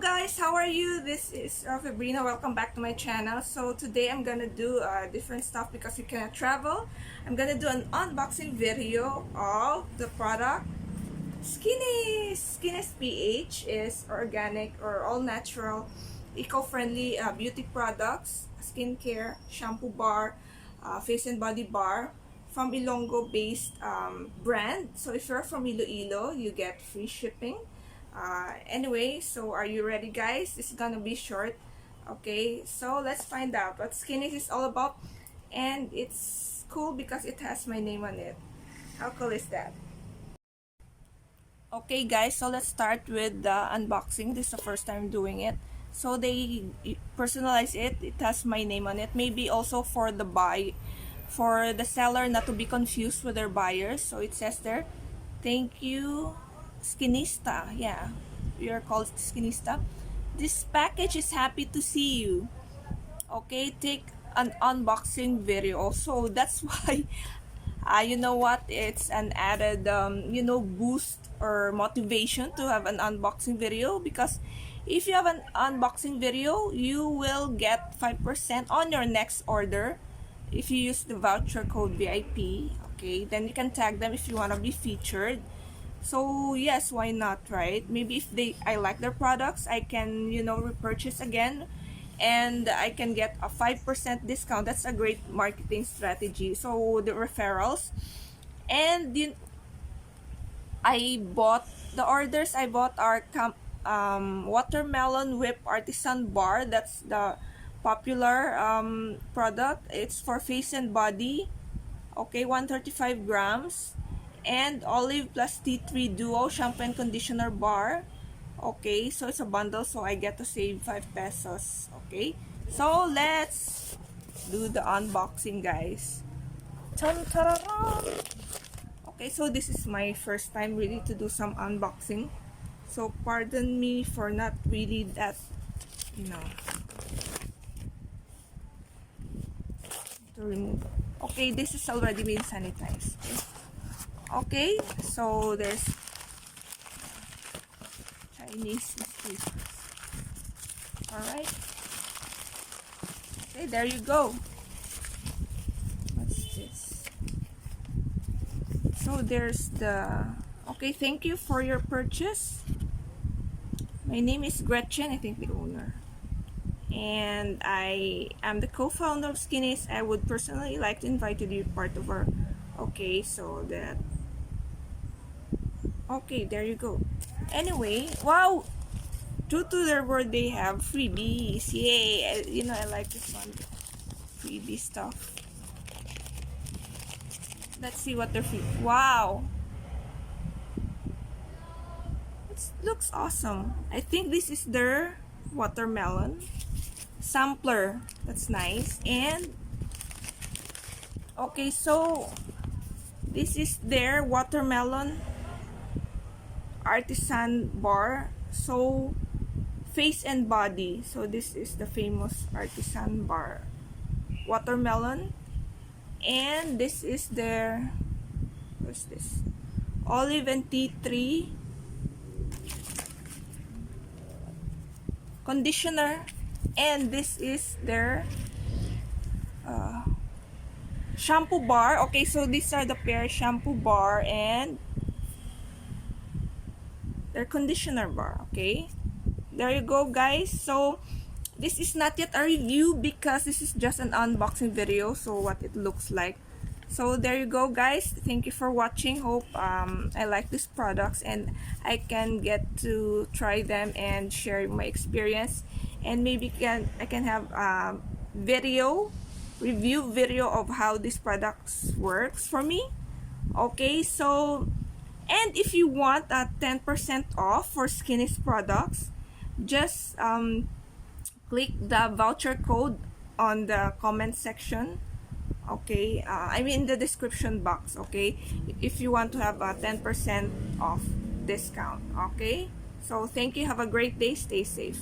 guys, how are you? This is Fabrina. Welcome back to my channel. So today I'm gonna do different stuff because you cannot travel. I'm gonna do an unboxing video of the product Skinis. Skinis PH is organic or all natural, eco-friendly beauty products, skincare, shampoo bar, face and body bar from Ilonggo based brand. So if you're from Iloilo, you get free shipping. Anyway, so are you ready, guys? This is gonna be short. Okay, so let's find out what Skinis is all about. And it's cool because it has my name on it. How cool is that? Okay guys, so let's start with the unboxing. This is the first time doing it. So they personalize it. It has my name on it. Maybe also for the for the seller not to be confused with their buyers. So it says there, thank you Skinista. Yeah, we are called Skinista. This package is happy to see you. Okay, take an unboxing video. So that's why you know what, it's an added boost or motivation to have an unboxing video, because if you have an unboxing video you will get 5% on your next order if you use the voucher code VIP. Okay, then you can tag them if you want to be featured. So yes, why not, right? Maybe if I like their products, I can repurchase again and I can get a 5% discount. That's a great marketing strategy. So the referrals, and I bought the orders I bought are watermelon whip artisan bar. That's the popular product. It's for face and body. Okay, 135 grams. And olive plus tea tree duo shampoo and conditioner bar. Okay, so it's a bundle, so I get to save 5 pesos. Okay, so let's do the unboxing, guys. Okay, so this is my first time really to do some unboxing, so pardon me for not really that, to remove. Okay, this is already been sanitized. Okay, so there's Chinese mosquitoes. Alright. Okay, there you go. What's this? So there's the... Okay, thank you for your purchase. My name is Gretchen, I think the owner. And I am the co-founder of Skinis. I would personally like to invite you to be part of our... Okay, so that... Okay, there you go. Anyway, wow, true to their word, they have freebies. Yay! I like this one, freebie stuff. Let's see what they're free. Wow, it looks awesome. I think this is their watermelon sampler. That's nice. And okay, so this is their watermelon artisan bar, so face and body. So this is the famous artisan bar watermelon, and this is their, what's this, olive and tea tree conditioner, and this is their shampoo bar. Okay, so these are the pair, shampoo bar and their conditioner bar. Okay, there you go, guys. So this is not yet a review because this is just an unboxing video, so what it looks like. So there you go, guys. Thank you for watching. Hope I like these products and I can get to try them and share my experience, and maybe I can have a review video of how these products works for me. Okay, so and if you want a 10% off for Skinis products, just click the voucher code on the comment section. Okay, I mean in the description box. Okay, if you want to have a 10% off discount. Okay, so thank you. Have a great day. Stay safe.